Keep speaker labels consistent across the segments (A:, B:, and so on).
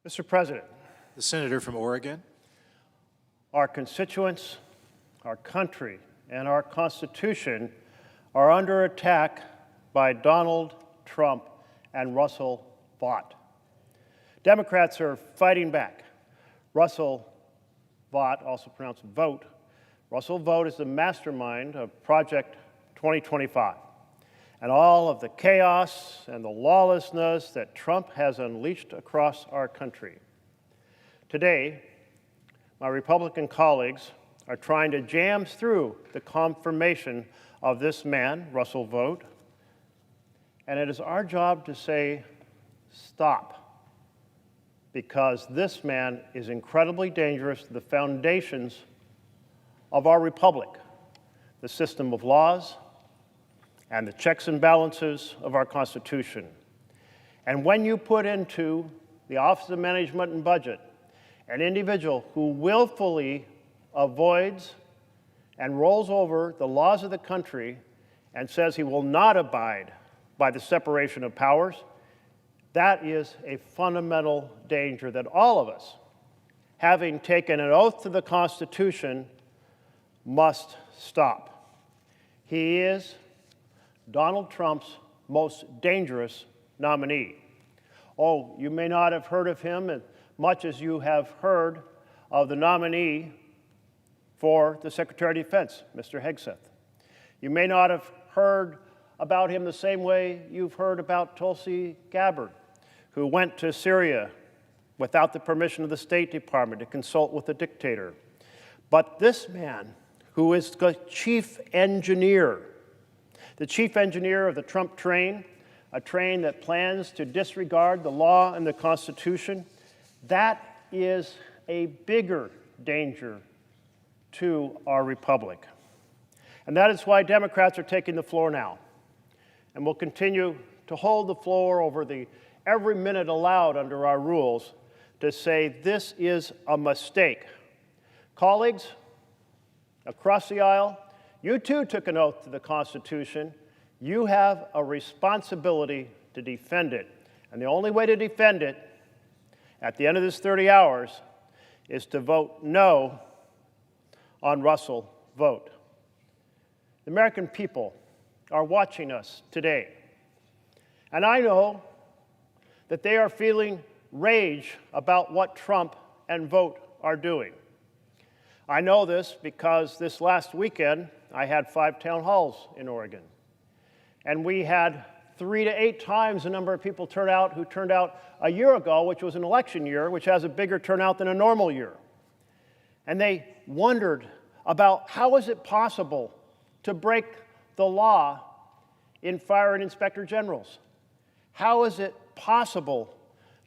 A: Mr. President,
B: The senator from Oregon.
A: our constituents, our country, and our Constitution are under attack by Donald Trump and Russell Vought. Democrats are fighting back. Russell Vought, also pronounced Vote, Russell Vought is the mastermind of Project 2025 and all of the chaos and the lawlessness that Trump has unleashed across our country. Today, my Republican colleagues are trying to jam through the confirmation of this man, Russell Vought, and it is our job to say, stop, because this man is incredibly dangerous to the foundations of our republic, the system of laws, and the checks and balances of our Constitution. And when you put into the Office of Management and Budget an individual who willfully avoids and rolls over the laws of the country and says he will not abide by the separation of powers, that is a fundamental danger that all of us, having taken an oath to the Constitution, must stop. He is Donald Trump's most dangerous nominee. Oh, you may not have heard of him as much as you have heard of the nominee for the Secretary of Defense, Mr. Hegseth. You may not have heard about him the same way you've heard about Tulsi Gabbard, who went to Syria without the permission of the State Department to consult with the dictator. But this man, who is the chief engineer of the Trump train, a train that plans to disregard the law and the Constitution, that is a bigger danger to our republic. And that is why Democrats are taking the floor now, and will continue to hold the floor over the every minute allowed under our rules to say this is a mistake. Colleagues, across the aisle, you too took an oath to the Constitution. You have a responsibility to defend it. And the only way to defend it at the end of this 30 hours is to vote no on Russell Vought. The American people are watching us today. And I know that they are feeling rage about what Trump and Vought are doing. I know this because this last weekend I had 5 town halls in Oregon. And we had 3 to 8 times the number of people who turned out a year ago, which was an election year, which has a bigger turnout than a normal year. And they wondered about how is it possible to break the law in firing inspector generals? How is it possible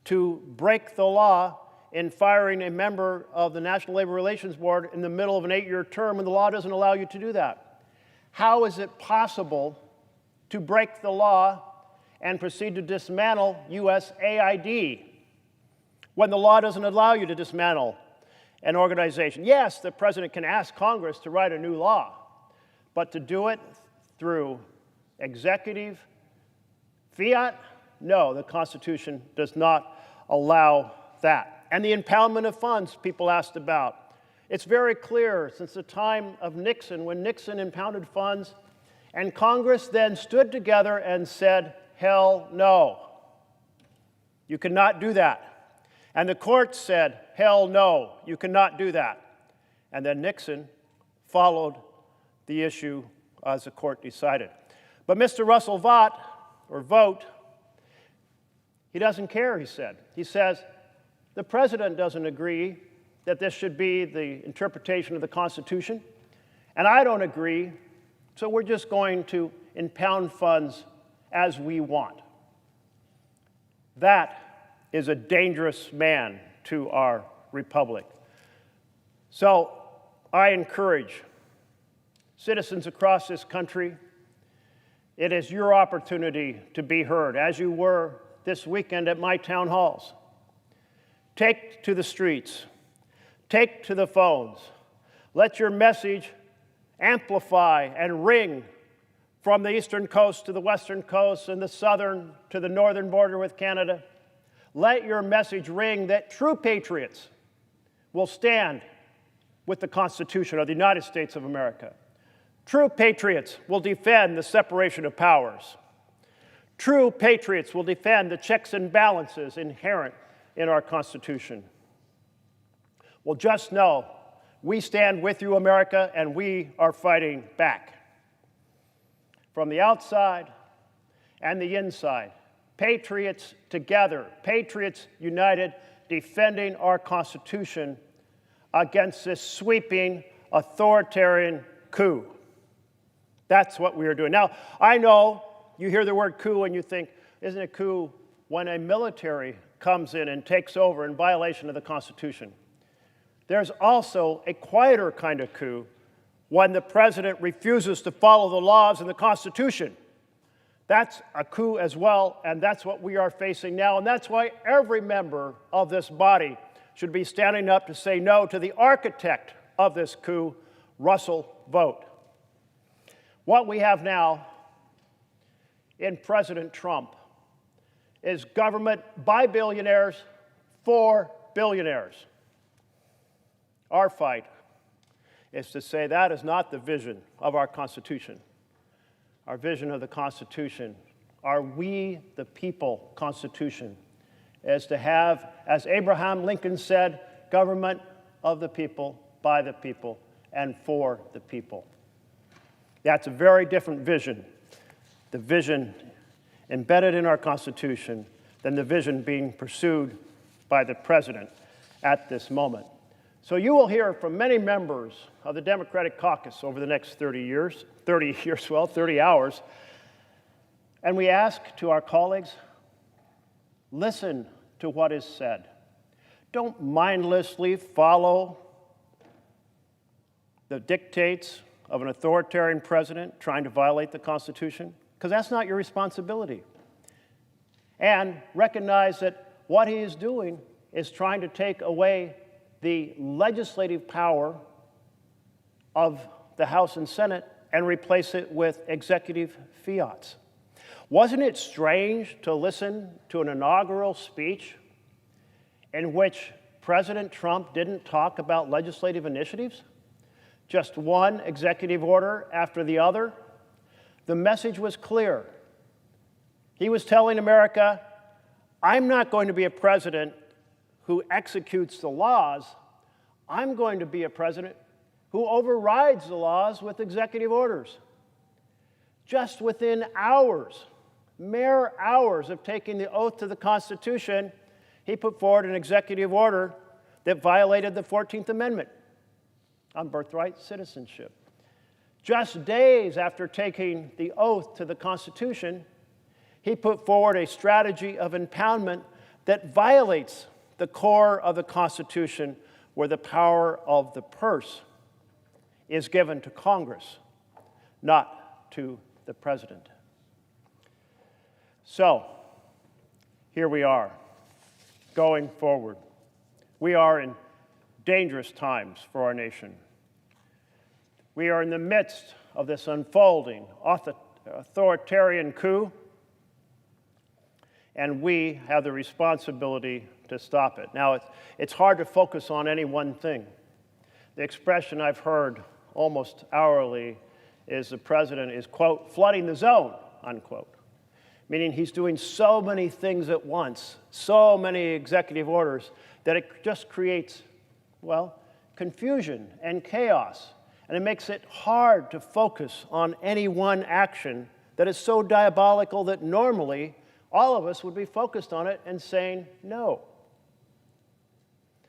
A: to break the law in firing a member of the National Labor Relations Board in the middle of an 8-year term when the law doesn't allow you to do that? How is it possible to break the law and proceed to dismantle USAID when the law doesn't allow you to dismantle an organization? Yes, the president can ask Congress to write a new law, but to do it through executive fiat, no, the Constitution does not allow that. And the impoundment of funds people asked about. It's very clear since the time of Nixon, when Nixon impounded funds, and Congress then stood together and said, hell no. You cannot do that. And the courts said, hell no, you cannot do that. And then Nixon followed the issue as the court decided. But Mr. Russell Vought, or Vote, he doesn't care, he said. He says, the president doesn't agree that this should be the interpretation of the Constitution, and I don't agree, so we're just going to impound funds as we want. That is a dangerous man to our republic. So I encourage citizens across this country, it is your opportunity to be heard, as you were this weekend at my town halls. Take to the streets. Take to the phones. Let your message amplify and ring from the eastern coast to the western coast and the southern to the northern border with Canada. Let your message ring that true patriots will stand with the Constitution of the United States of America. True patriots will defend the separation of powers. True patriots will defend the checks and balances inherent in our Constitution. Well, just know we stand with you, America, and we are fighting back. From the outside and the inside, patriots together, patriots united, defending our Constitution against this sweeping authoritarian coup. That's what we are doing. Now, I know you hear the word coup and you think, isn't it a coup when a military comes in and takes over in violation of the Constitution? There's also a quieter kind of coup when the president refuses to follow the laws and the Constitution. That's a coup as well, and that's what we are facing now, and that's why every member of this body should be standing up to say no to the architect of this coup, Russ Vought. What we have now in President Trump is government by billionaires for billionaires. Our fight is to say that is not the vision of our Constitution. Our vision of the Constitution, our we the people Constitution, is to have, as Abraham Lincoln said, government of the people, by the people, and for the people. That's a very different vision, the vision embedded in our Constitution, than the vision being pursued by the president at this moment. So you will hear from many members of the Democratic caucus over the next 30 hours. And we ask to our colleagues, listen to what is said. Don't mindlessly follow the dictates of an authoritarian president trying to violate the Constitution, because that's not your responsibility. And recognize that what he is doing is trying to take away the legislative power of the House and Senate and replace it with executive fiats. Wasn't it strange to listen to an inaugural speech in which President Trump didn't talk about legislative initiatives? Just one executive order after the other? The message was clear. He was telling America, I'm not going to be a president who executes the laws. I'm going to be a president who overrides the laws with executive orders. Just within hours, mere hours of taking the oath to the Constitution, he put forward an executive order that violated the 14th Amendment on birthright citizenship. Just days after taking the oath to the Constitution, he put forward a strategy of impoundment that violates the core of the Constitution, where the power of the purse is given to Congress, not to the president. So, here we are, going forward. We are in dangerous times for our nation. We are in the midst of this unfolding authoritarian coup, and we have the responsibility to stop it. Now, it's hard to focus on any one thing. The expression I've heard almost hourly is the president is, quote, flooding the zone, unquote, meaning he's doing so many things at once, so many executive orders, that it just creates, well, confusion and chaos, and it makes it hard to focus on any one action that is so diabolical that normally all of us would be focused on it and saying no.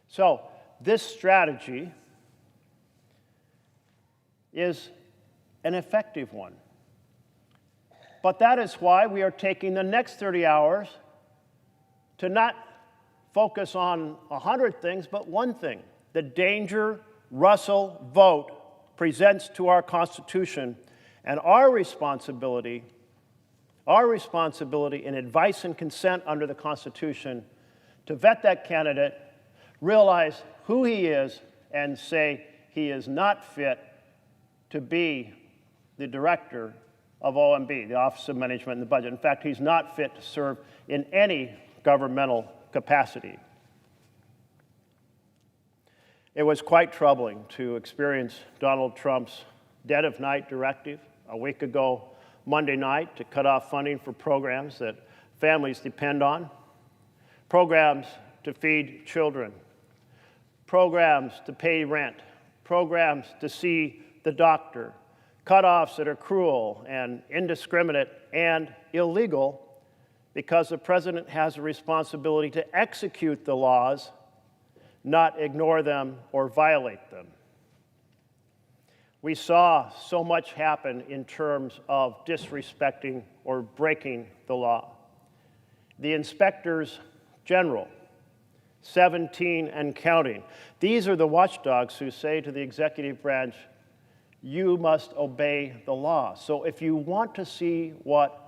A: So this strategy is an effective one. But that is why we are taking the next 30 hours to not focus on 100 things, but one thing: the danger Russ Vought presents to our Constitution, and our responsibility in advice and consent under the Constitution to vet that candidate, realize who he is, and say he is not fit to be the director of OMB, the Office of Management and the Budget. In fact, he's not fit to serve in any governmental capacity. It was quite troubling to experience Donald Trump's dead of night directive a week ago Monday night to cut off funding for programs that families depend on, programs to feed children, programs to pay rent, programs to see the doctor, cutoffs that are cruel and indiscriminate and illegal because the president has a responsibility to execute the laws, not ignore them or violate them. We saw so much happen in terms of disrespecting or breaking the law. The inspectors general, 17 and counting, these are the watchdogs who say to the executive branch, you must obey the law. So if you want to see what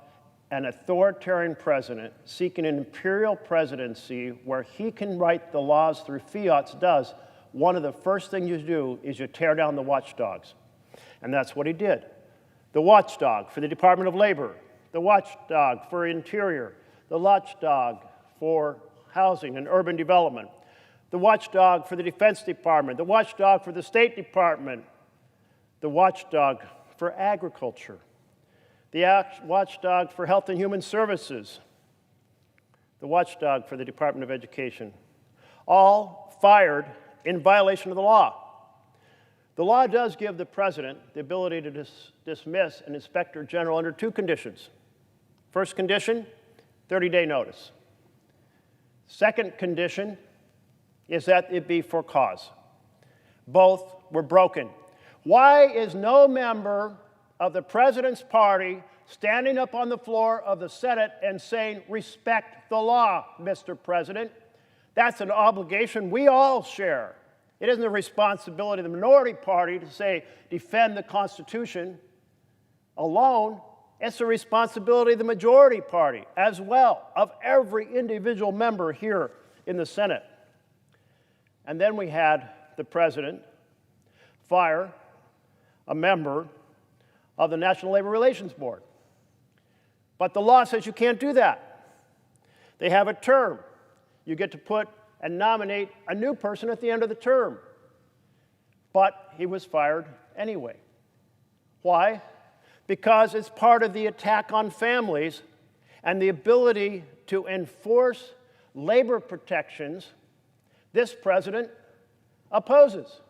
A: an authoritarian president seeking an imperial presidency where he can write the laws through fiats does, one of the first things you do is you tear down the watchdogs. And that's what he did. The watchdog for the Department of Labor, the watchdog for Interior, the watchdog for Housing and Urban Development, the watchdog for the Defense Department, the watchdog for the State Department, the watchdog for Agriculture, the watchdog for Health and Human Services, the watchdog for the Department of Education, all fired in violation of the law. The law does give the president the ability to dismiss an inspector general under two conditions. First condition, 30-day notice. Second condition is that it be for cause. Both were broken. Why is no member of the president's party standing up on the floor of the Senate and saying, respect the law, Mr. President? That's an obligation we all share. It isn't the responsibility of the minority party to say, defend the Constitution alone. It's the responsibility of the majority party as well, of every individual member here in the Senate. And then we had the president fire a member of the National Labor Relations Board. But the law says you can't do that. They have a term. You get to put and nominate a new person at the end of the term. But he was fired anyway. Why? Because it's part of the attack on families and the ability to enforce labor protections this president opposes.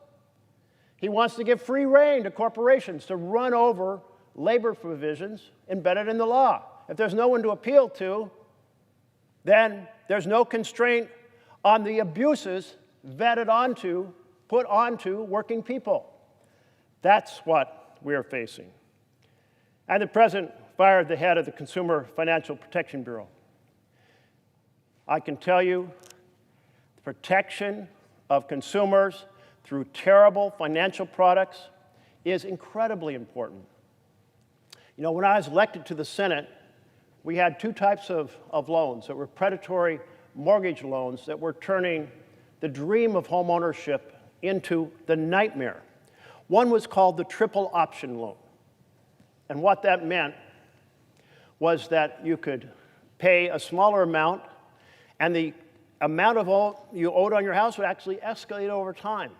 A: He wants to give free rein to corporations to run over labor provisions embedded in the law. If there's no one to appeal to, then there's no constraint on the abuses put onto working people. That's what we're facing. And the president fired the head of the Consumer Financial Protection Bureau. I can tell you, the protection of consumers through terrible financial products is incredibly important. You know, when I was elected to the Senate, we had two types of loans that were predatory mortgage loans that were turning the dream of home ownership into the nightmare. One was called the triple option loan. And what that meant was that you could pay a smaller amount, and the amount of you owed on your house would actually escalate over time.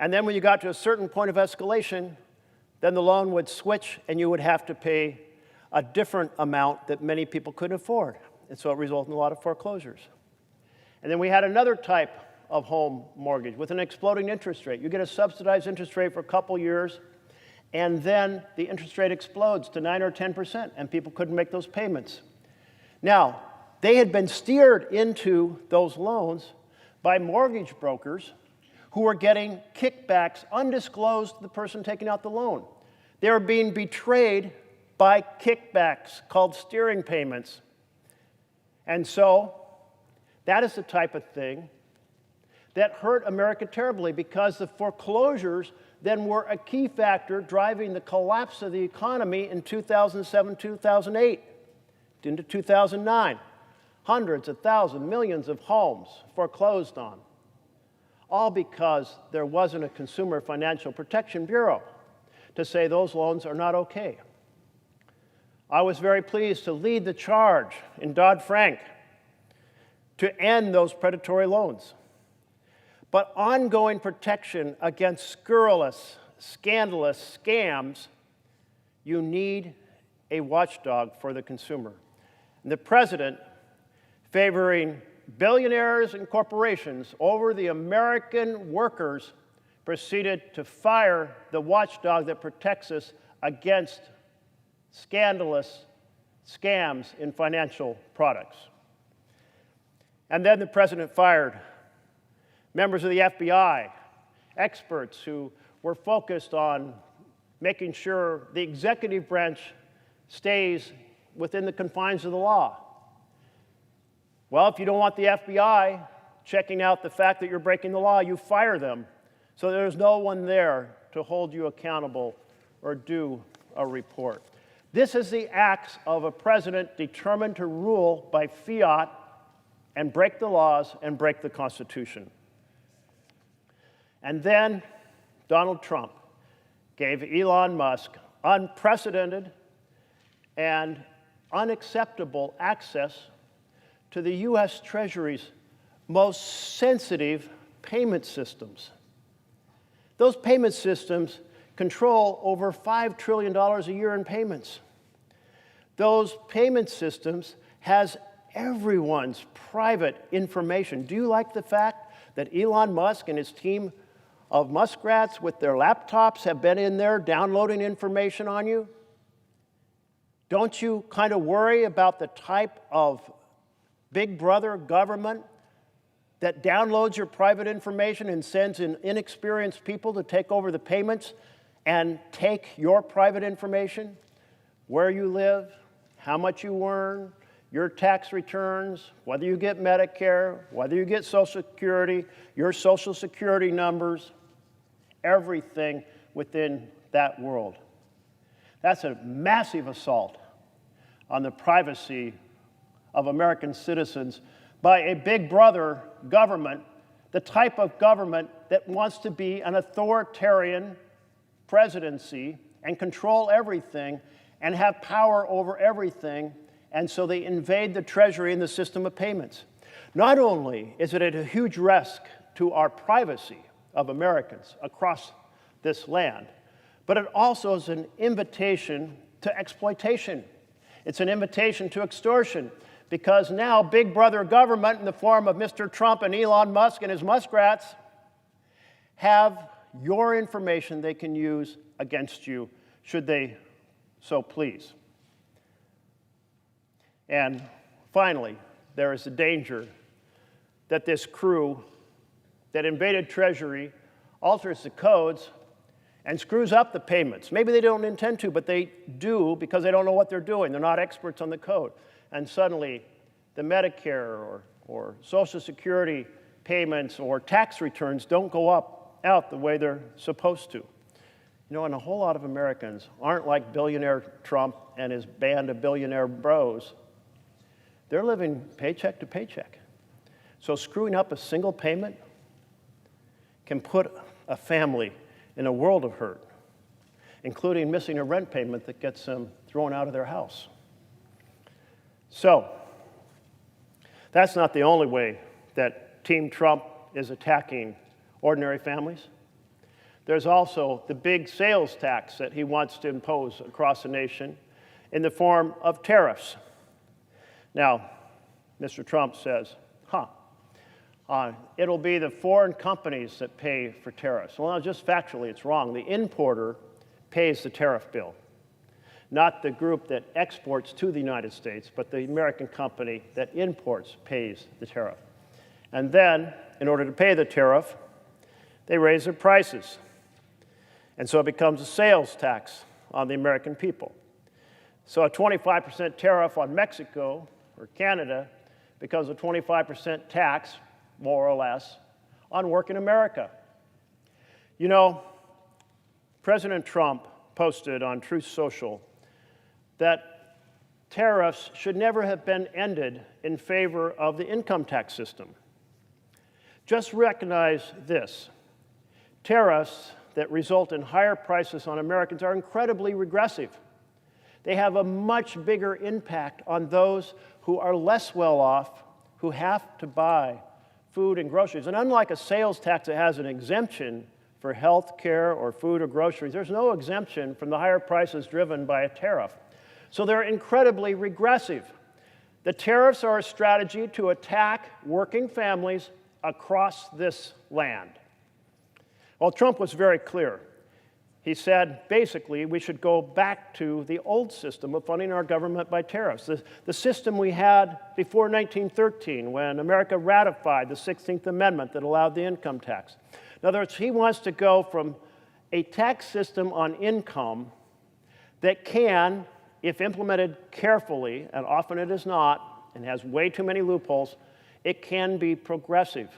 A: And then when you got to a certain point of escalation, then the loan would switch and you would have to pay a different amount that many people couldn't afford. And so it resulted in a lot of foreclosures. And then we had another type of home mortgage with an exploding interest rate. You get a subsidized interest rate for a couple years, and then the interest rate explodes to 9 or 10%, and people couldn't make those payments. Now, they had been steered into those loans by mortgage brokers who were getting kickbacks undisclosed to the person taking out the loan. They were being betrayed by kickbacks called steering payments. And so that is the type of thing that hurt America terribly, because the foreclosures then were a key factor driving the collapse of the economy in 2007, 2008, into 2009. Hundreds of thousands, millions of homes foreclosed on, all because there wasn't a Consumer Financial Protection Bureau to say those loans are not okay. I was very pleased to lead the charge in Dodd-Frank to end those predatory loans. But ongoing protection against scurrilous, scandalous scams, you need a watchdog for the consumer. And the president, favoring billionaires and corporations over the American workers, proceeded to fire the watchdog that protects us against scandalous scams in financial products. And then the president fired members of the FBI, experts who were focused on making sure the executive branch stays within the confines of the law. Well, if you don't want the FBI checking out the fact that you're breaking the law, you fire them. So there's no one there to hold you accountable or do a report. This is the acts of a president determined to rule by fiat and break the laws and break the Constitution. And then Donald Trump gave Elon Musk unprecedented and unacceptable access to the U.S. Treasury's most sensitive payment systems. Those payment systems control over $5 trillion a year in payments. Those payment systems has everyone's private information. Do you like the fact that Elon Musk and his team of muskrats with their laptops have been in there downloading information on you? Don't you kind of worry about the type of big brother government that downloads your private information and sends in inexperienced people to take over the payments and take your private information? Where you live, how much you earn, your tax returns, whether you get Medicare, whether you get Social Security, your Social Security numbers, everything within that world. That's a massive assault on the privacy of American citizens by a big brother government, the type of government that wants to be an authoritarian presidency and control everything and have power over everything, and so they invade the Treasury and the system of payments. Not only is it at a huge risk to our privacy of Americans across this land, but it also is an invitation to exploitation. It's an invitation to extortion, because now big brother government in the form of Mr. Trump and Elon Musk and his muskrats have your information they can use against you, should they so please. And finally, there is a danger that this crew that invaded Treasury alters the codes and screws up the payments. Maybe they don't intend to, but they do because they don't know what they're doing. They're not experts on the code. And suddenly, the Medicare or Social Security payments or tax returns don't go out the way they're supposed to. You know, and a whole lot of Americans aren't like billionaire Trump and his band of billionaire bros. They're living paycheck to paycheck. So screwing up a single payment can put a family in a world of hurt, including missing a rent payment that gets them thrown out of their house. So, that's not the only way that Team Trump is attacking ordinary families. There's also the big sales tax that he wants to impose across the nation in the form of tariffs. Now, Mr. Trump says, it'll be the foreign companies that pay for tariffs. Well, just factually, it's wrong. The importer pays the tariff bill, not the group that exports to the United States, but the American company that imports pays the tariff. And then, in order to pay the tariff, they raise their prices. And so it becomes a sales tax on the American people. So a 25% tariff on Mexico or Canada becomes a 25% tax, more or less, on working America. You know, President Trump posted on Truth Social that tariffs should never have been ended in favor of the income tax system. Just recognize this. Tariffs that result in higher prices on Americans are incredibly regressive. They have a much bigger impact on those who are less well off, who have to buy food and groceries. And unlike a sales tax that has an exemption for health care or food or groceries, there's no exemption from the higher prices driven by a tariff. So they're incredibly regressive. The tariffs are a strategy to attack working families across this land. Well, Trump was very clear. He said, basically, we should go back to the old system of funding our government by tariffs, the system we had before 1913 when America ratified the 16th Amendment that allowed the income tax. In other words, he wants to go from a tax system on income that can, if implemented carefully, and often it is not, and has way too many loopholes, it can be progressive.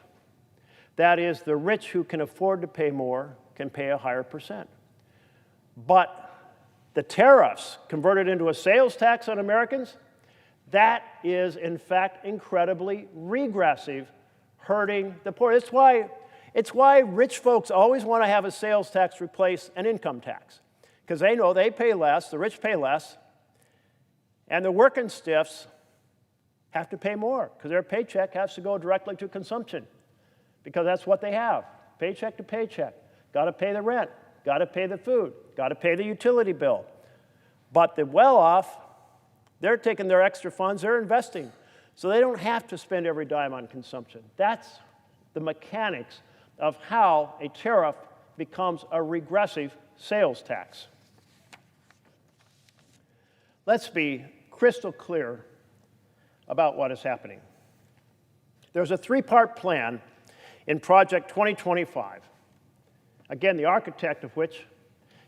A: That is, the rich who can afford to pay more can pay a higher percent. But the tariffs converted into a sales tax on Americans, that is, in fact, incredibly regressive, hurting the poor. It's why rich folks always want to have a sales tax replace an income tax, because they know they pay less, the rich pay less, and the working stiffs have to pay more because their paycheck has to go directly to consumption, because that's what they have, paycheck to paycheck. Got to pay the rent, got to pay the food, got to pay the utility bill. But the well-off, they're taking their extra funds, they're investing, so they don't have to spend every dime on consumption. That's the mechanics of how a tariff becomes a regressive sales tax. Let's be crystal clear about what is happening. There's a three-part plan in Project 2025. Again, the architect of which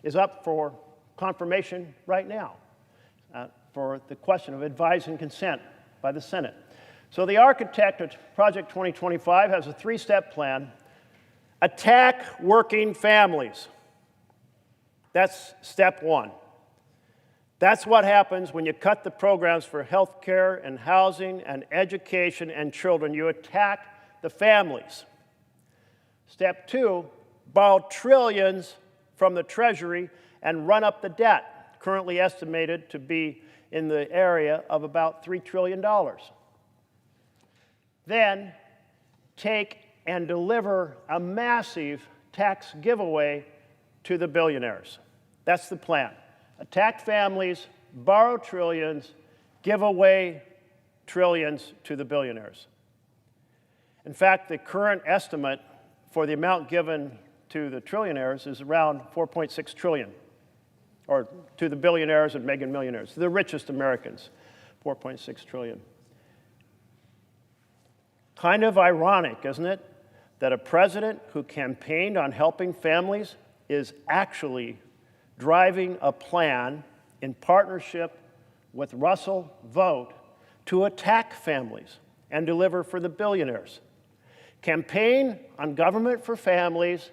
A: is up for confirmation right now for the question of advise and consent by the Senate. So the architect of Project 2025 has a three-step plan. Attack working families. That's step one. That's what happens when you cut the programs for health care and housing and education and children. You attack the families. Step two, borrow trillions from the Treasury and run up the debt, currently estimated to be in the area of about $3 trillion. Then take and deliver a massive tax giveaway to the billionaires. That's the plan. Attack families, borrow trillions, give away trillions to the billionaires. In fact, the current estimate for the amount given to the trillionaires is around $4.6 trillion, or to the billionaires and mega millionaires, the richest Americans, $4.6 trillion. Kind of ironic, isn't it, that a president who campaigned on helping families is actually driving a plan in partnership with Russ Vought to attack families and deliver for the billionaires. Campaign on government for families,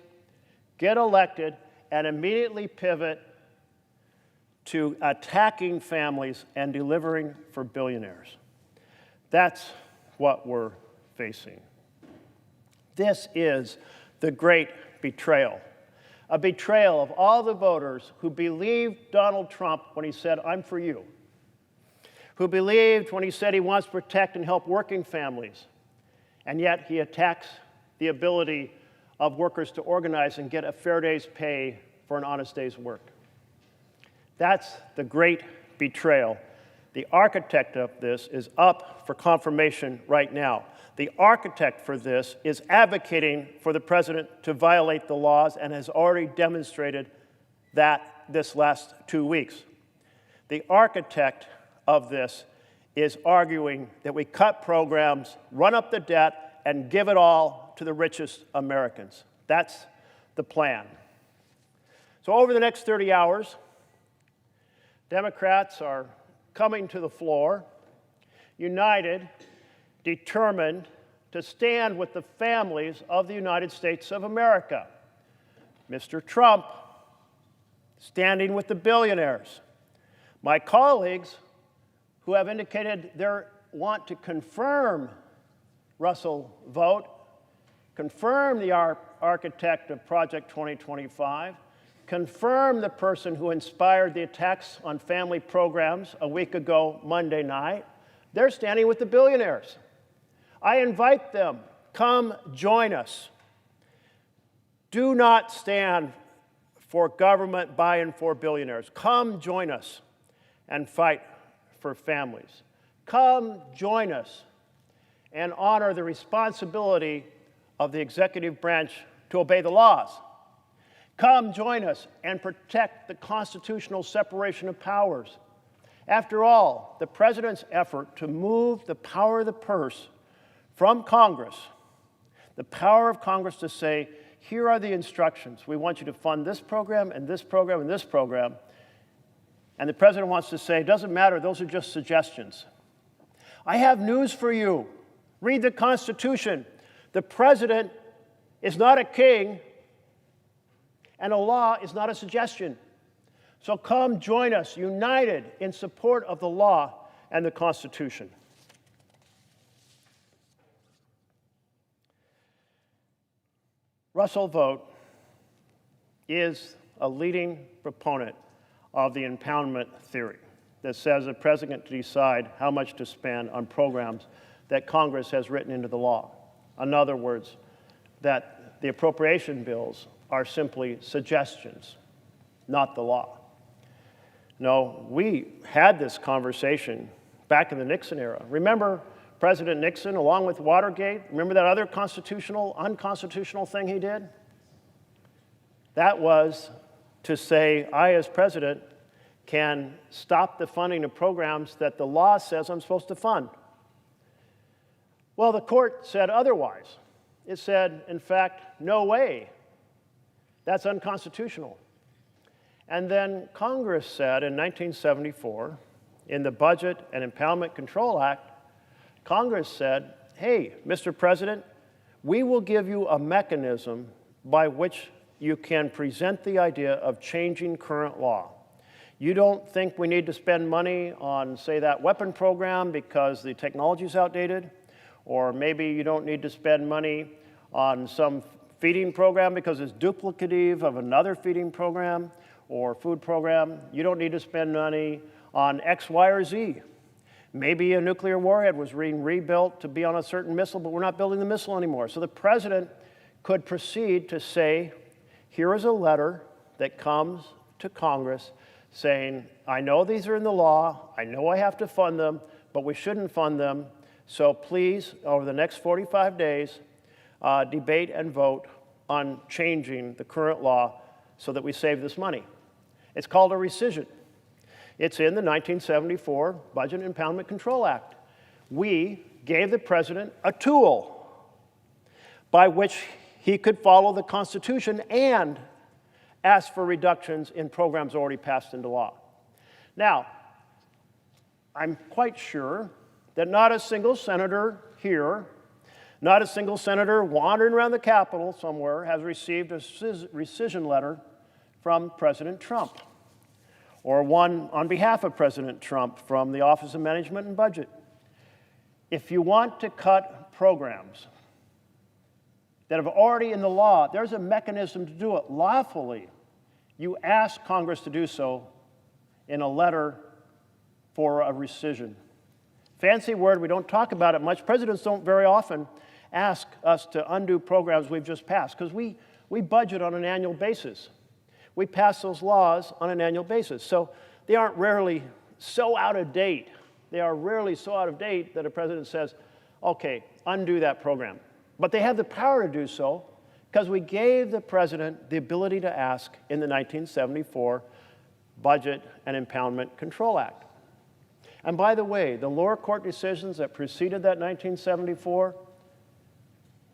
A: get elected, and immediately pivot to attacking families and delivering for billionaires. That's what we're facing. This is the great betrayal. A betrayal of all the voters who believed Donald Trump when he said, "I'm for you," who believed when he said he wants to protect and help working families, and yet he attacks the ability of workers to organize and get a fair day's pay for an honest day's work. That's the great betrayal. The architect of this is up for confirmation right now. The architect for this is advocating for the president to violate the laws and has already demonstrated that this last 2 weeks. The architect of this is arguing that we cut programs, run up the debt, and give it all to the richest Americans. That's the plan. So over the next 30 hours, Democrats are coming to the floor, united, determined to stand with the families of the United States of America. Mr. Trump, standing with the billionaires. My colleagues, who have indicated they want to confirm Russ Vought, confirm the architect of Project 2025, confirm the person who inspired the attacks on family programs a week ago Monday night. They're standing with the billionaires. I invite them, come join us. Do not stand for government by and for billionaires. Come join us and fight for families. Come join us and honor the responsibility of the executive branch to obey the laws. Come join us and protect the constitutional separation of powers. After all, the president's effort to move the power of the purse from Congress, the power of Congress to say, here are the instructions. We want you to fund this program and this program and this program. And the president wants to say, doesn't matter, those are just suggestions. I have news for you. Read the Constitution. The president is not a king, and a law is not a suggestion. So come join us, united in support of the law and the Constitution. Russ Vought is a leading proponent of the impoundment theory that says the president can decide how much to spend on programs that Congress has written into the law. In other words, that the appropriation bills are simply suggestions, not the law. No, we had this conversation back in the Nixon era. Remember President Nixon, along with Watergate? Remember that other unconstitutional thing he did? That was to say, I, as president, can stop the funding of programs that the law says I'm supposed to fund. Well, the court said otherwise. It said, in fact, no way. That's unconstitutional. And then Congress said in 1974, in the Budget and Impoundment Control Act, Congress said, hey, Mr. President, we will give you a mechanism by which you can present the idea of changing current law. You don't think we need to spend money on, say, that weapon program because the technology is outdated? Or maybe you don't need to spend money on some feeding program because it's duplicative of another feeding program or food program. You don't need to spend money on X, Y, or Z. Maybe a nuclear warhead was being rebuilt to be on a certain missile, but we're not building the missile anymore. So the president could proceed to say, here is a letter that comes to Congress saying, I know these are in the law, I know I have to fund them, but we shouldn't fund them. So please, over the next 45 days, debate and vote on changing the current law so that we save this money. It's called a rescission. It's in the 1974 Budget and Impoundment Control Act. We gave the president a tool by which he could follow the Constitution and ask for reductions in programs already passed into law. Now, I'm quite sure that not a single senator here, not a single senator wandering around the Capitol somewhere has received a rescission letter from President Trump, or one on behalf of President Trump from the Office of Management and Budget. If you want to cut programs that have already in the law, there's a mechanism to do it lawfully. You ask Congress to do so in a letter for a rescission. Fancy word, we don't talk about it much. Presidents don't very often ask us to undo programs we've just passed because we budget on an annual basis. We pass those laws on an annual basis. So they aren't rarely so out of date. They are rarely so out of date that a president says, okay, undo that program. But they have the power to do so because we gave the president the ability to ask in the 1974 Budget and Impoundment Control Act. And by the way, the lower court decisions that preceded that 1974,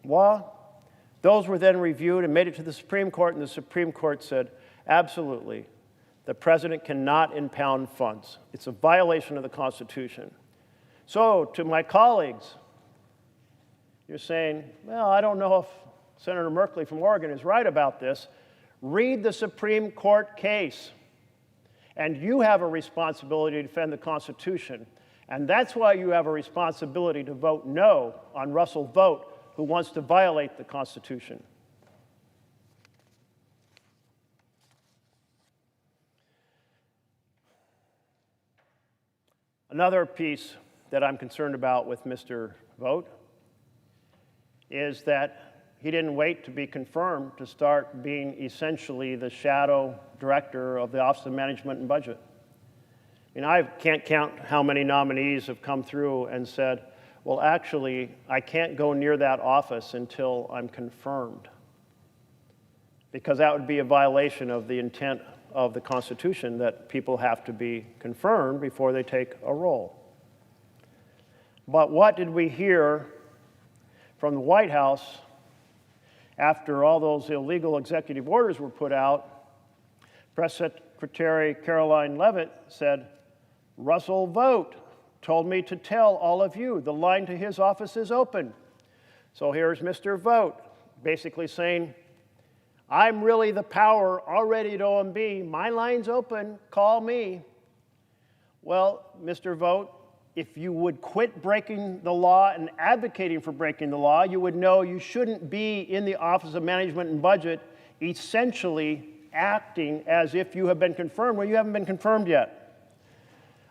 A: well, those were then reviewed and made it to the Supreme Court, and the Supreme Court said, absolutely, the president cannot impound funds. It's a violation of the Constitution. So to my colleagues, you're saying, well, I don't know if Senator Merkley from Oregon is right about this. Read the Supreme Court case. And you have a responsibility to defend the Constitution. And that's why you have a responsibility to vote no on Russ Vought, who wants to violate the Constitution. Another piece that I'm concerned about with Mr. Vought is that he didn't wait to be confirmed to start being essentially the shadow director of the Office of Management and Budget. I mean, I can't count how many nominees have come through and said, well, actually, I can't go near that office until I'm confirmed, because that would be a violation of the intent of the Constitution that people have to be confirmed before they take a role. But what did we hear from the White House after all those illegal executive orders were put out? Press Secretary Caroline Leavitt said, Russ Vought told me to tell all of you the line to his office is open. So here's Mr. Vought basically saying, I'm really the power already at OMB. My line's open. Call me. Well, Mr. Vought, if you would quit breaking the law and advocating for breaking the law, you would know you shouldn't be in the Office of Management and Budget essentially acting as if you have been confirmed when you haven't been confirmed yet.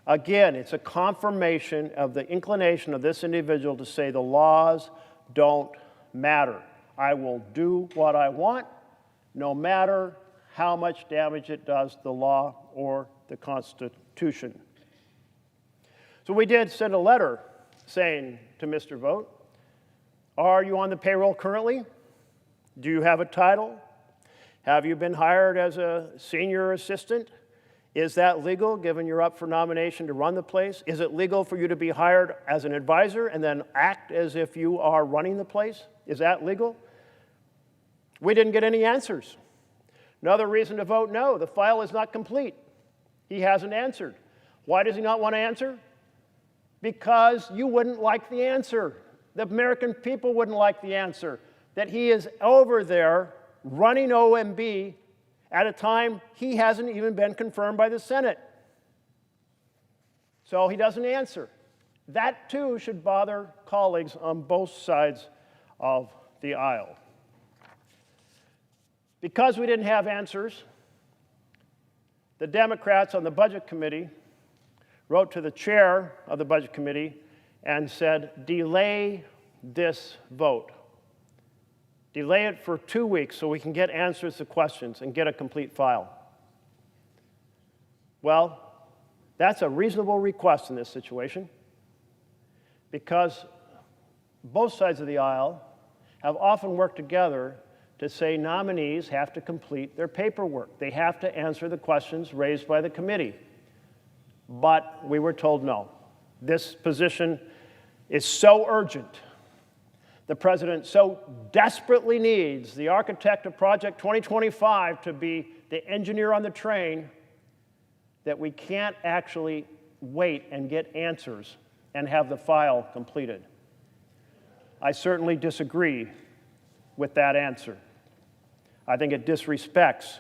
A: Again, it's a confirmation of the inclination of this individual to say the laws don't matter. I will do what I want, no matter how much damage it does the law or the Constitution. So we did send a letter saying to Mr. Vought, are you on the payroll currently? Do you have a title? Have you been hired as a senior assistant? Is that legal, given you're up for nomination to run the place? Is it legal for you to be hired as an advisor and then act as if you are running the place? Is that legal? We didn't get any answers. Another reason to vote no, the file is not complete. He hasn't answered. Why does he not want to answer? Because you wouldn't like the answer. The American people wouldn't like the answer. That he is over there running OMB at a time he hasn't even been confirmed by the Senate. So he doesn't answer. That too should bother colleagues on both sides of the aisle. Because we didn't have answers, the Democrats on the Budget Committee wrote to the chair of the Budget Committee and said, delay this vote. Delay it for 2 weeks so we can get answers to questions and get a complete file. Well, that's a reasonable request in this situation, because both sides of the aisle have often worked together to say nominees have to complete their paperwork. They have to answer the questions raised by the committee. But we were told no. This position is so urgent. The president so desperately needs the architect of Project 2025 to be the engineer on the train that we can't actually wait and get answers and have the file completed. I certainly disagree with that answer. I think it disrespects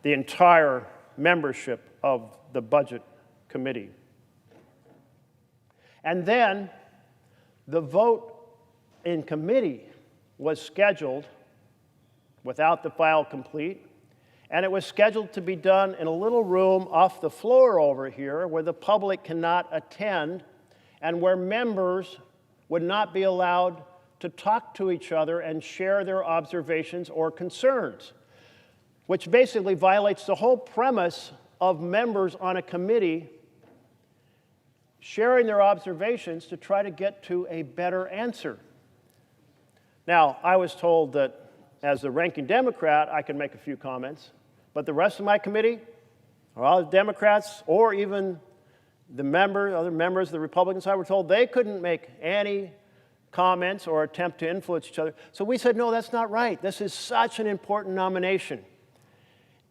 A: the entire membership of the Budget Committee. And then the vote in committee was scheduled without the file complete, and it was scheduled to be done in a little room off the floor over here where the public cannot attend and where members would not be allowed to talk to each other and share their observations or concerns, which basically violates the whole premise of members on a committee sharing their observations to try to get to a better answer. Now, I was told that as the ranking Democrat, I could make a few comments, but the rest of my committee, or all the Democrats, or even the other members of the Republican side were told they couldn't make any comments or attempt to influence each other. So we said, no, that's not right. This is such an important nomination.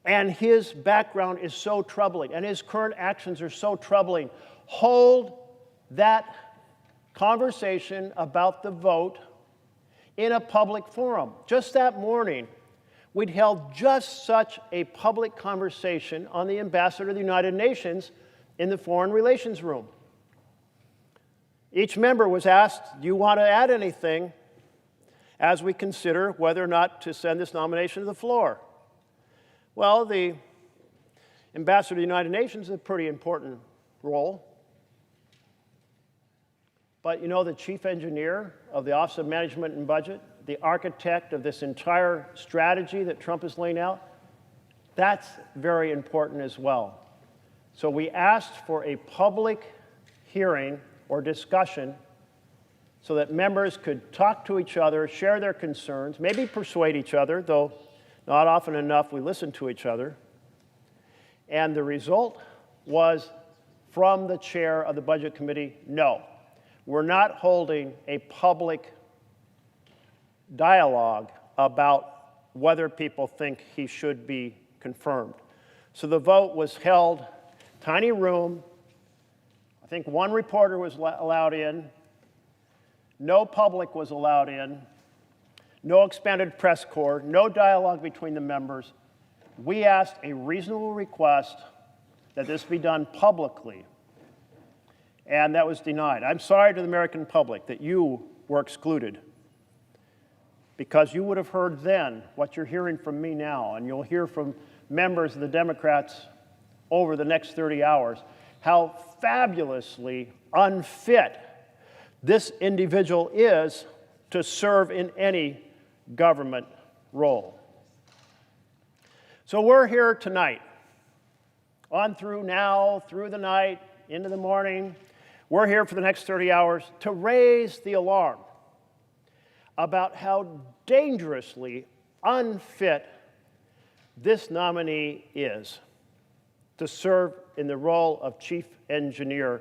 A: And his background is so troubling, and his current actions are so troubling. Hold that conversation about the vote in a public forum. Just that morning, we'd held just such a public conversation on the ambassador of the United Nations in the Foreign Relations room. Each member was asked, do you want to add anything as we consider whether or not to send this nomination to the floor? Well, the ambassador of the United Nations is a pretty important role. But you know, the chief engineer of the Office of Management and Budget, the architect of this entire strategy that Trump is laying out, that's very important as well. So we asked for a public hearing or discussion so that members could talk to each other, share their concerns, maybe persuade each other, though not often enough we listen to each other. And the result was, from the chair of the Budget Committee, no. We're not holding a public dialogue about whether people think he should be confirmed. So the vote was held, tiny room. I think one reporter was allowed in. No public was allowed in. No expanded press corps. No dialogue between the members. We asked a reasonable request that this be done publicly, and that was denied. I'm sorry to the American public that you were excluded, because you would have heard then what you're hearing from me now, and you'll hear from members of the Democrats over the next 30 hours, how fabulously unfit this individual is to serve in any government role. So we're here tonight, on through now, through the night, into the morning. We're here for the next 30 hours to raise the alarm about how dangerously unfit this nominee is to serve in the role of chief engineer,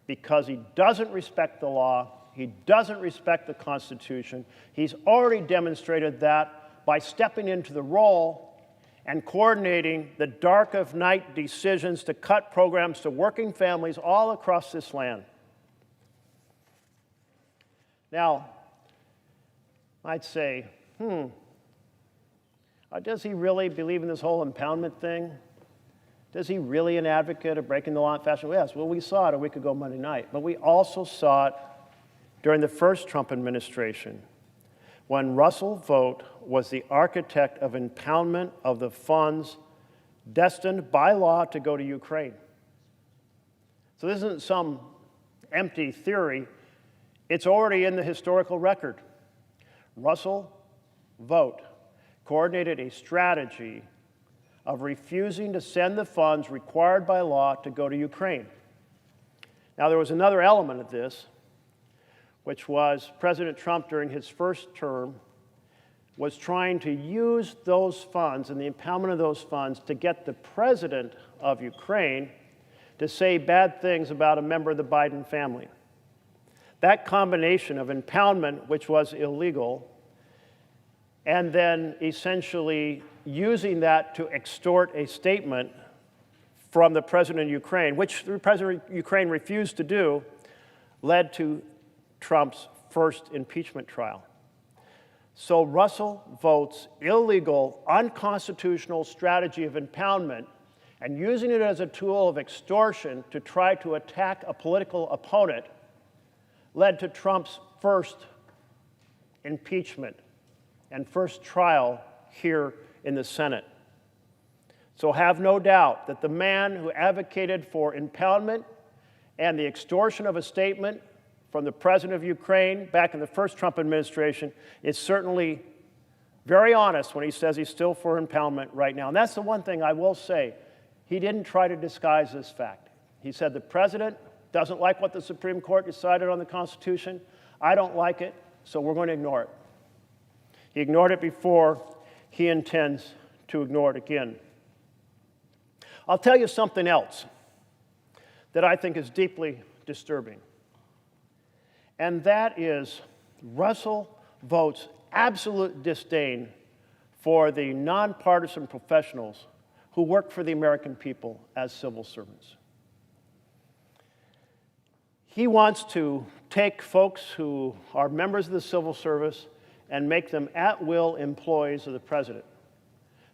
A: because he doesn't respect the law, he doesn't respect the Constitution. He's already demonstrated that by stepping into the role and coordinating the dark of night decisions to cut programs to working families all across this land. Now, I'd say, does he really believe in this whole impoundment thing? Is he really an advocate of breaking the law in fashion? Yes, well, we saw it a week ago Monday night, but we also saw it during the first Trump administration, when Russ Vought was the architect of impoundment of the funds destined by law to go to Ukraine. So this isn't some empty theory. It's already in the historical record. Russ Vought coordinated a strategy of refusing to send the funds required by law to go to Ukraine. Now, there was another element of this, which was President Trump, during his first term, was trying to use those funds and the impoundment of those funds to get the president of Ukraine to say bad things about a member of the Biden family. That combination of impoundment, which was illegal, and then essentially using that to extort a statement from the president of Ukraine, which the president of Ukraine refused to do, led to Trump's first impeachment trial. So Russ Vaught's illegal, unconstitutional strategy of impoundment and using it as a tool of extortion to try to attack a political opponent led to Trump's first impeachment and first trial here in the Senate. So have no doubt that the man who advocated for impoundment and the extortion of a statement from the president of Ukraine back in the first Trump administration is certainly very honest when he says he's still for impoundment right now. And that's the one thing I will say. He didn't try to disguise this fact. He said the president doesn't like what the Supreme Court decided on the Constitution. I don't like it, so we're going to ignore it. He ignored it before. He intends to ignore it again. I'll tell you something else that I think is deeply disturbing. And that is Russ Vaught's absolute disdain for the nonpartisan professionals who work for the American people as civil servants. He wants to take folks who are members of the civil service and make them at-will employees of the president.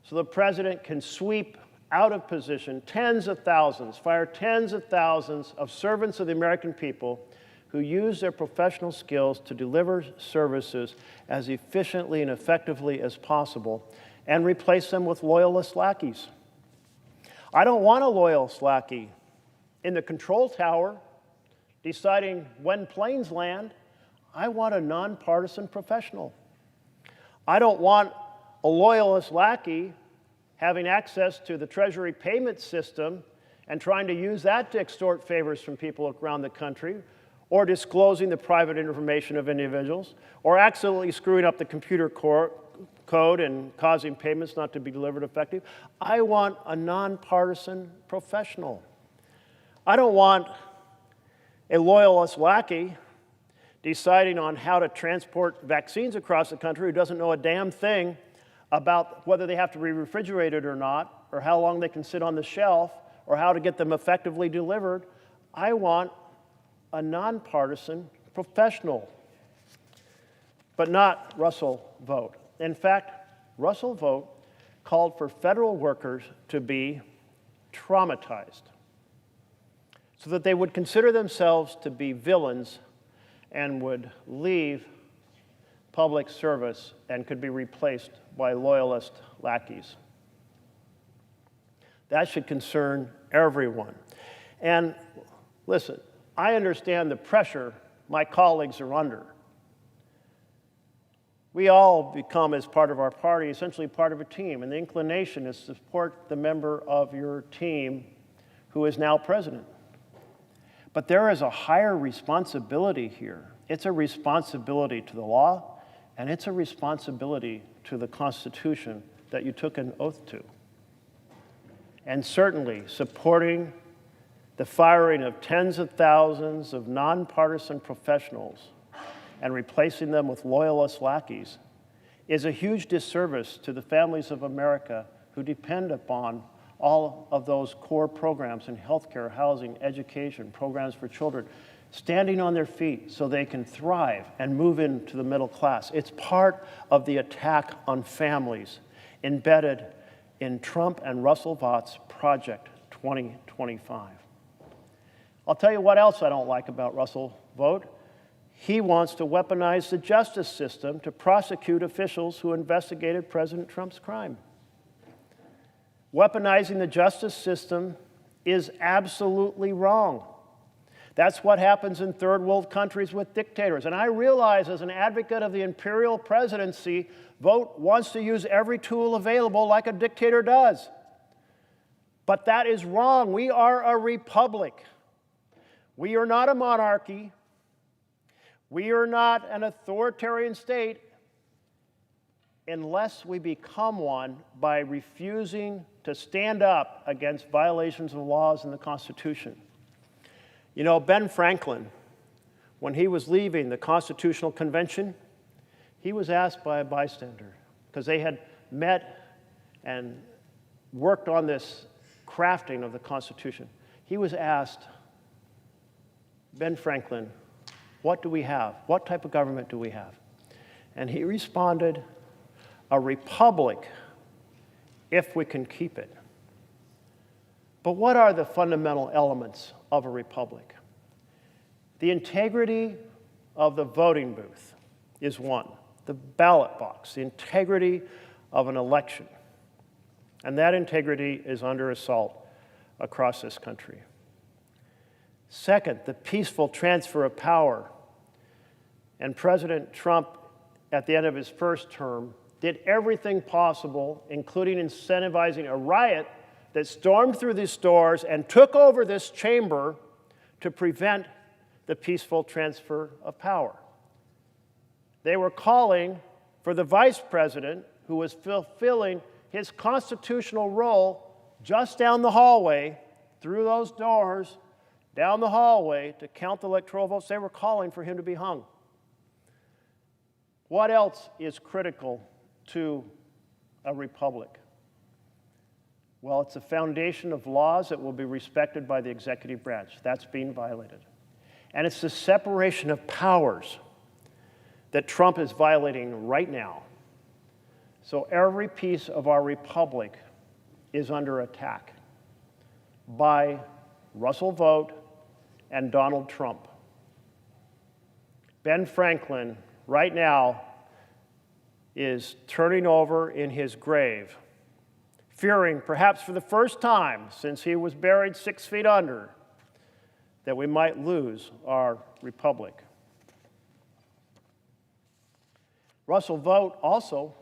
A: So the president can sweep out of position tens of thousands, fire tens of thousands of servants of the American people who use their professional skills to deliver services as efficiently and effectively as possible, and replace them with loyalist lackeys. I don't want a loyalist lackey in the control tower, deciding when planes land. I want a nonpartisan professional. I don't want a loyalist lackey having access to the Treasury payment system and trying to use that to extort favors from people around the country, or disclosing the private information of individuals, or accidentally screwing up the computer code and causing payments not to be delivered effective. I want a nonpartisan professional. I don't want a loyalist lackey deciding on how to transport vaccines across the country who doesn't know a damn thing about whether they have to be refrigerated or not, or how long they can sit on the shelf, or how to get them effectively delivered. I want a nonpartisan professional, but not Russell Vought. In fact, Russell Vought called for federal workers to be traumatized so that they would consider themselves to be villains and would leave public service and could be replaced by loyalist lackeys. That should concern everyone. And listen, I understand the pressure my colleagues are under. We all become, as part of our party, essentially part of a team, and the inclination is to support the member of your team who is now president. But there is a higher responsibility here. It's a responsibility to the law, and it's a responsibility to the Constitution that you took an oath to. And certainly supporting the firing of tens of thousands of nonpartisan professionals and replacing them with loyalist lackeys is a huge disservice to the families of America who depend upon all of those core programs in healthcare, housing, education, programs for children, standing on their feet so they can thrive and move into the middle class. It's part of the attack on families embedded in Trump and Russell Vaught's Project 2025. I'll tell you what else I don't like about Russell Vought. He wants to weaponize the justice system to prosecute officials who investigated President Trump's crime. Weaponizing the justice system is absolutely wrong. That's what happens in third world countries with dictators. And I realize, as an advocate of the imperial presidency, Vought wants to use every tool available like a dictator does. But that is wrong. We are a republic. We are not a monarchy. We are not an authoritarian state unless we become one by refusing to stand up against violations of laws in the Constitution. You know, Ben Franklin, when he was leaving the Constitutional Convention, he was asked by a bystander, because they had met and worked on this crafting of the Constitution. He was asked, Ben Franklin, what do we have? What type of government do we have? And he responded, a republic, if we can keep it. But what are the fundamental elements of a republic? The integrity of the voting booth is one. The ballot box, the integrity of an election. And that integrity is under assault across this country. Second, the peaceful transfer of power. And President Trump, at the end of his first term, did everything possible, including incentivizing a riot that stormed through these stores and took over this chamber to prevent the peaceful transfer of power. They were calling for the vice president, who was fulfilling his constitutional role just down the hallway, through those doors, down the hallway, to count the electoral votes. They were calling for him to be hung. What else is critical to a republic? Well, it's a foundation of laws that will be respected by the executive branch. That's being violated. And it's the separation of powers that Trump is violating right now. So every piece of our republic is under attack by Russell Vought and Donald Trump. Ben Franklin, right now, is turning over in his grave, fearing, perhaps for the first time since he was buried 6 feet under, that we might lose our republic. Russell Vought also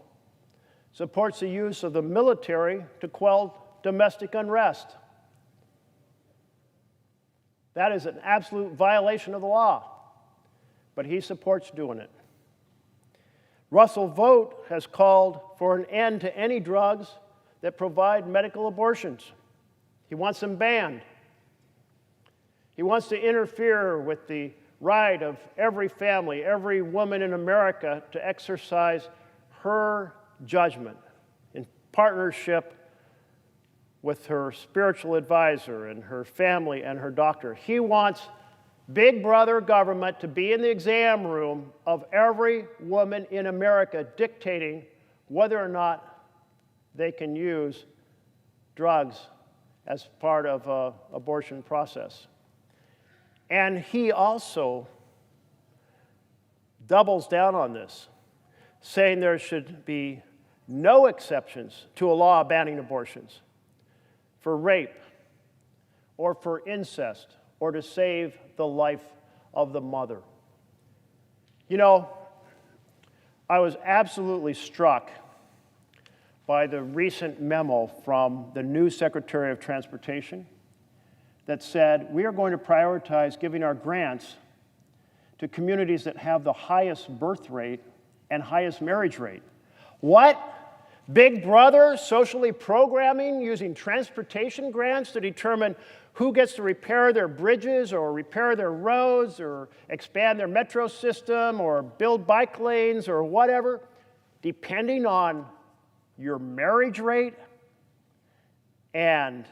A: supports the use of the military to quell domestic unrest. That is an absolute violation of the law, but he supports doing it. Russell Vought has called for an end to any drugs that provide medical abortions. He wants them banned. He wants to interfere with the right of every family, every woman in America to exercise her judgment in partnership with her spiritual advisor and her family and her doctor. He wants Big Brother government to be in the exam room of every woman in America dictating whether or not they can use drugs as part of an abortion process. And he also doubles down on this, saying there should be no exceptions to a law banning abortions for rape or for incest or to save the life of the mother. You know, I was absolutely struck by the recent memo from the new Secretary of Transportation that said, we are going to prioritize giving our grants to communities that have the highest birth rate and highest marriage rate. What? Big Brother socially programming using transportation grants to determine who gets to repair their bridges or repair their roads or expand their metro system or build bike lanes or whatever, depending on your marriage rate and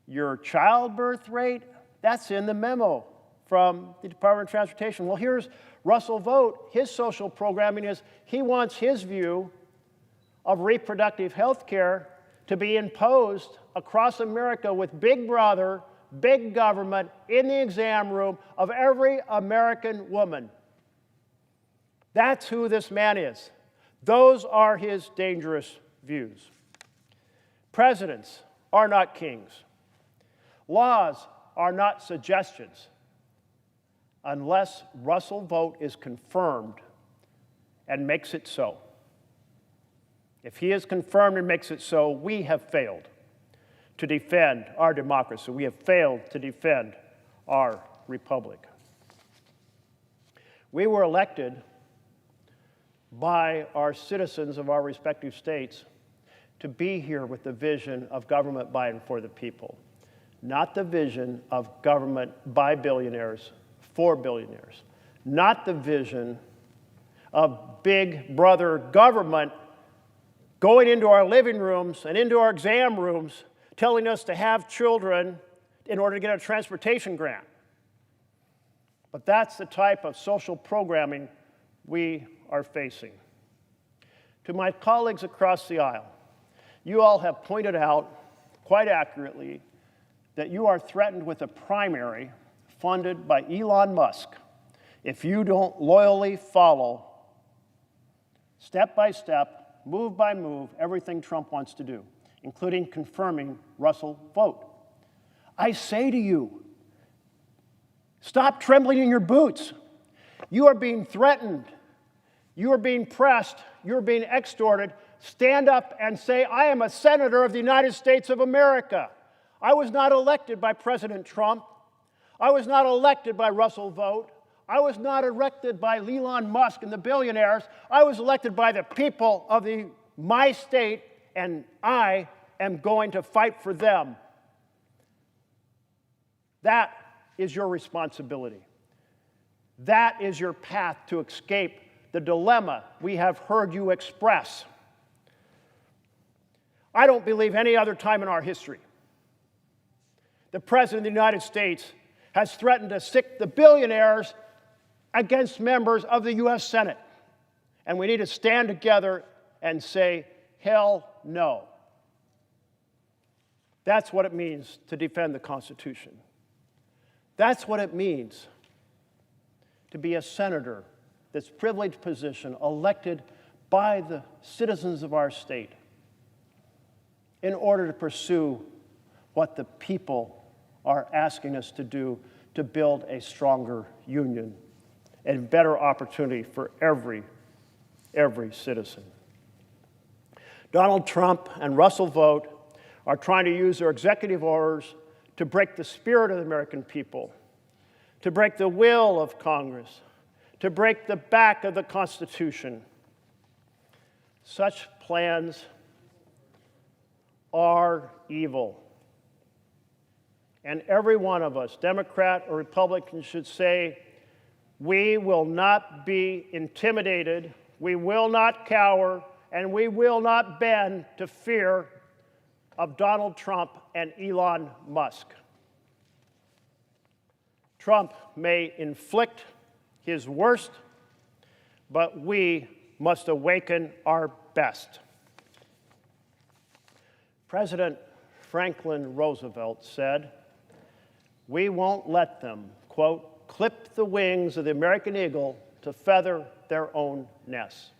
A: your childbirth rate? That's in the memo from the Department of Transportation. Well, here's Russell Vought. His social programming is he wants his view of reproductive health care to be imposed across America with Big Brother, big government in the exam room of every American woman. That's who this man is. Those are his dangerous views. Presidents are not kings. Laws are not suggestions unless Russell Vought is confirmed and makes it so. If he is confirmed and makes it so, we have failed to defend our democracy. We have failed to defend our republic. We were elected by our citizens of our respective states to be here with the vision of government by and for the people, not the vision of government by billionaires for billionaires, not the vision of Big Brother government going into our living rooms and into our exam rooms telling us to have children in order to get a transportation grant. But that's the type of social programming we are facing. To my colleagues across the aisle, you all have pointed out quite accurately that you are threatened with a primary funded by Elon Musk if you don't loyally follow, step by step, move by move, everything Trump wants to do, including confirming Russell Vought. I say to you, stop trembling in your boots. You are being threatened. You are being pressed. You are being extorted. Stand up and say, I am a senator of the United States of America. I was not elected by President Trump. I was not elected by Russell Vought. I was not elected by Elon Musk and the billionaires. I was elected by the people of my state, and I am going to fight for them. That is your responsibility. That is your path to escape the dilemma we have heard you express. I don't believe any other time in our history the President of the United States has threatened to sic the billionaires against members of the U.S. Senate. And we need to stand together and say, hell no. That's what it means to defend the Constitution. That's what it means to be a senator, this privileged position, elected by the citizens of our state in order to pursue what the people are asking us to do to build a stronger union and better opportunity for every citizen. Donald Trump and Russ Vought are trying to use their executive orders to break the spirit of the American people, to break the will of Congress, to break the back of the Constitution. Such plans are evil. And every one of us, Democrat or Republican, should say, we will not be intimidated, we will not cower, and we will not bend to fear of Donald Trump and Elon Musk. Trump may inflict his worst, but we must awaken our best. President Franklin Roosevelt said, "We won't let them," quote, "clip the wings of the American eagle to feather their own nests."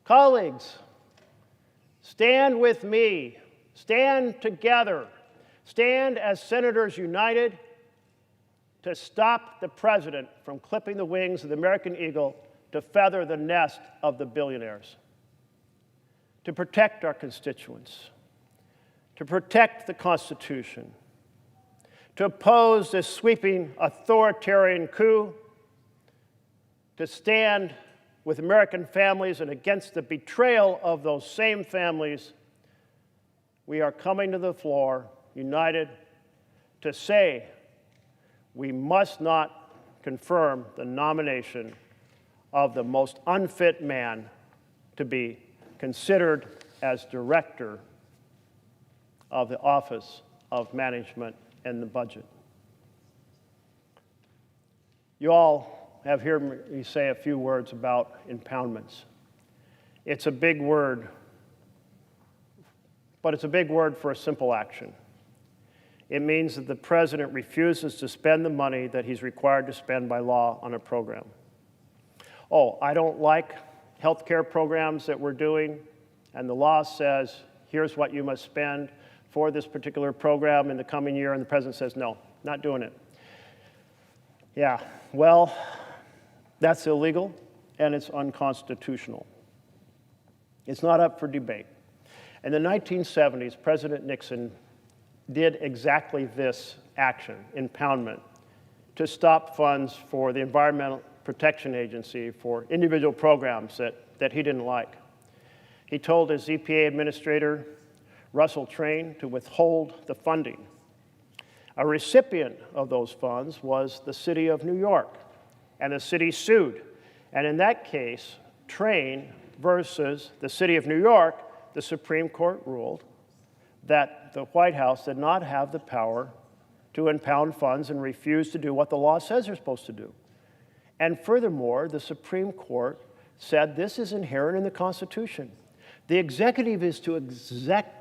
A: Colleagues, stand with me, stand together, stand as senators united to stop the president from clipping the wings of the American eagle to feather the nest of the billionaires, to protect our constituents, to protect the Constitution, to oppose this sweeping authoritarian coup, to stand with American families and against the betrayal of those same families. We are coming to the floor, united, to say we must not confirm the nomination of the most unfit man to be considered as director of the Office of Management and the Budget. You all have heard me say a few words about impoundments. It's a big word, but it's a big word for a simple action. It means that the president refuses to spend the money that he's required to spend by law on a program. Oh, I don't like health care programs that we're doing, and the law says, here's what you must spend for this particular program in the coming year, and the president says, no, not doing it. Yeah, well, that's illegal, and it's unconstitutional. It's not up for debate. In the 1970s, President Nixon did exactly this action, impoundment, to stop funds for the Environmental Protection Agency for individual programs that he didn't like. He told his EPA administrator, Russell Train, to withhold the funding. A recipient of those funds was the city of New York, and the city sued. And in that case, Train versus the city of New York, the Supreme Court ruled that the White House did not have the power to impound funds and refuse to do what the law says they're supposed to do. And furthermore, the Supreme Court said this is inherent in the Constitution. The executive is to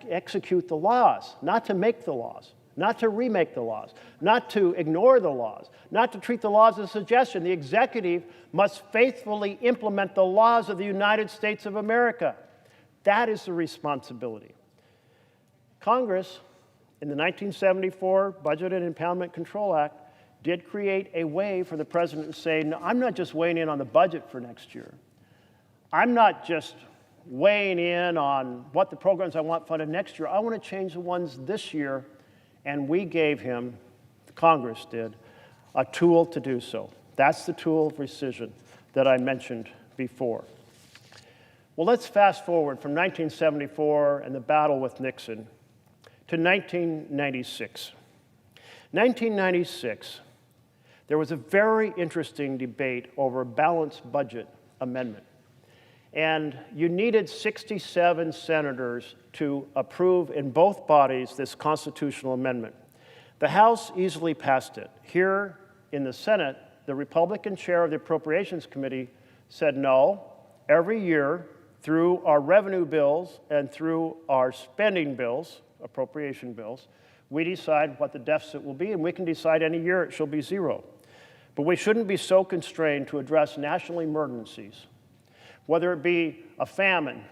A: execute the laws, not to make the laws, not to remake the laws, not to ignore the laws, not to treat the laws as a suggestion. The executive must faithfully implement the laws of the United States of America. That is the responsibility. Congress, in the 1974 Budget and Impoundment Control Act, did create a way for the president to say, no, I'm not just weighing in on the budget for next year. I'm not just weighing in on what the programs I want funded next year. I want to change the ones this year. And we gave him, Congress did, a tool to do so. That's the tool of rescission that I mentioned before. Well, let's fast forward from 1974 and the battle with Nixon to 1996. 1996, there was a very interesting debate over a balanced budget amendment. And you needed 67 senators to approve in both bodies this constitutional amendment. The House easily passed it. Here in the Senate, the Republican chair of the Appropriations Committee said no. Every year, through our revenue bills and through our spending bills, appropriation bills, we decide what the deficit will be, and we can decide any year it shall be zero. But we shouldn't be so constrained to address national emergencies, whether it be a famine,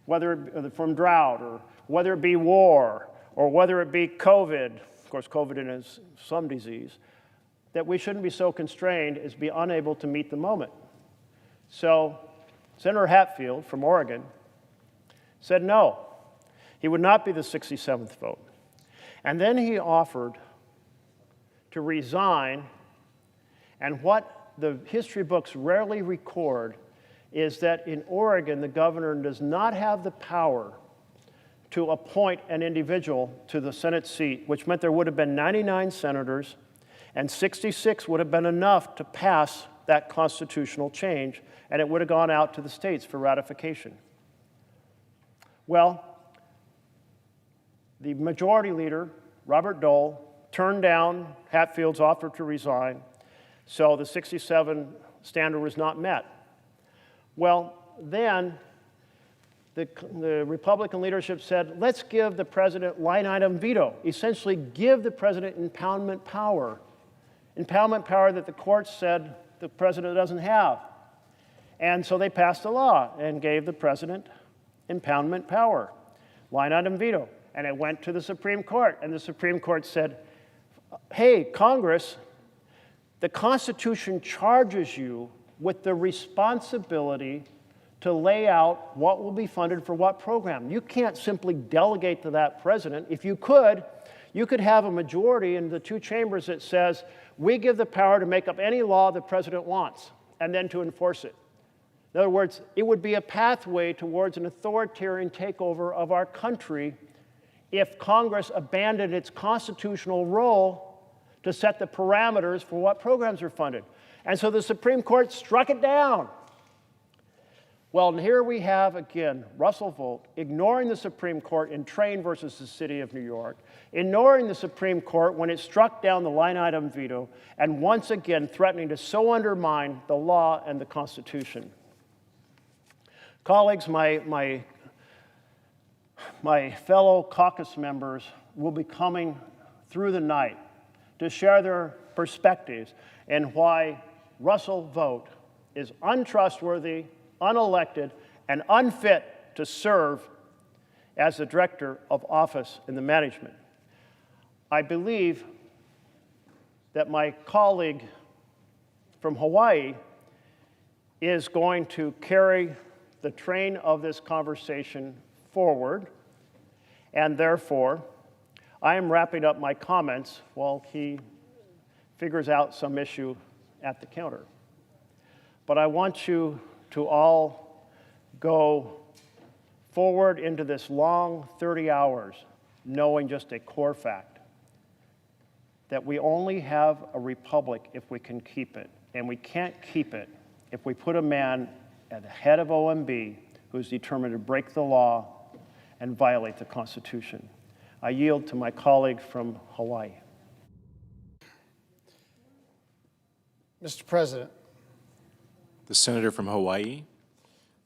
A: whether it be from drought, or whether it be war, or whether it be COVID, of course, COVID is some disease, that we shouldn't be so constrained as be unable to meet the moment. So Senator Hatfield from Oregon said no, he would not be the 67th vote. And then he offered to resign, and what the history books rarely record is that in Oregon, the governor does not have the power to appoint an individual to the Senate seat, which meant there would have been 99 senators, and 66 would have been enough to pass that constitutional change, and it would have gone out to the states for ratification. Well, the majority leader, Robert Dole, turned down Hatfield's offer to resign, so the 67 standard was not met. Well, then the Republican leadership said, let's give the president line item veto, essentially give the president impoundment power that the courts said the president doesn't have. And so they passed a law and gave the president impoundment power, line item veto. And it went to the Supreme Court, and the Supreme Court said, hey, Congress, the Constitution charges you with the responsibility to lay out what will be funded for what program. You can't simply delegate to that president. If you could have a majority in the two chambers that says, we give the power to make up any law the president wants and then to enforce it. In other words, it would be a pathway towards an authoritarian takeover of our country if Congress abandoned its constitutional role to set the parameters for what programs are funded. And so the Supreme Court struck it down. Well, and here we have, again, Russ Vought ignoring the Supreme Court in Train versus the City of New York, ignoring the Supreme Court when it struck down the line item veto, and once again threatening to so undermine the law and the Constitution. Colleagues, my fellow caucus members will be coming through the night to share their perspectives and why Russ Vought is untrustworthy, unelected, and unfit to serve as the director of office in the management. I believe that my colleague from Hawaii is going to carry the train of this conversation forward, and therefore, I am wrapping up my comments while he figures out some issue at the counter. But I want you to all go forward into this long 30 hours knowing just a core fact, that we only have a republic if we can keep it, and we can't keep it if we put a man at the head of OMB who's determined to break the law and violate the Constitution. I yield to my colleague from Hawaii.
C: Mr. President.
B: The senator from Hawaii.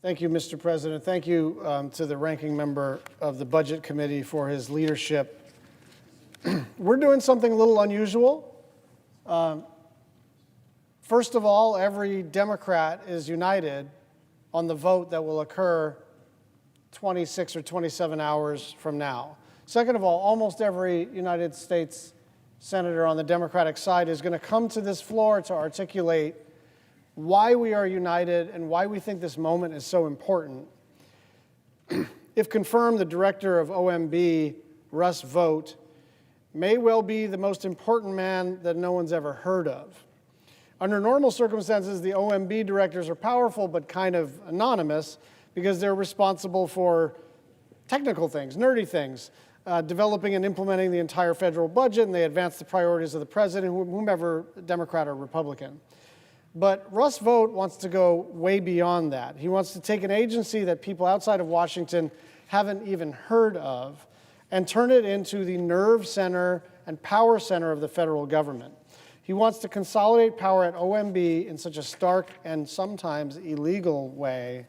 C: Thank you, Mr. President. Thank you to the ranking member of the Budget Committee for his leadership. We're doing something a little unusual. First of all, every Democrat is united on the vote that will occur 26 or 27 hours from now. Second of all, almost every United States senator on the Democratic side is going to come to this floor to articulate why we are united and why we think this moment is so important. If confirmed, the director of OMB, Russ Vought, may well be the most important man that no one's ever heard of. Under normal circumstances, the OMB directors are powerful but kind of anonymous because they're responsible for technical things, nerdy things, developing and implementing the entire federal budget, and they advance the priorities of the president, whomever, Democrat or Republican. But Russ Vought wants to go way beyond that. He wants to take an agency that people outside of Washington haven't even heard of and turn it into the nerve center and power center of the federal government. He wants to consolidate power at OMB in such a stark and sometimes illegal way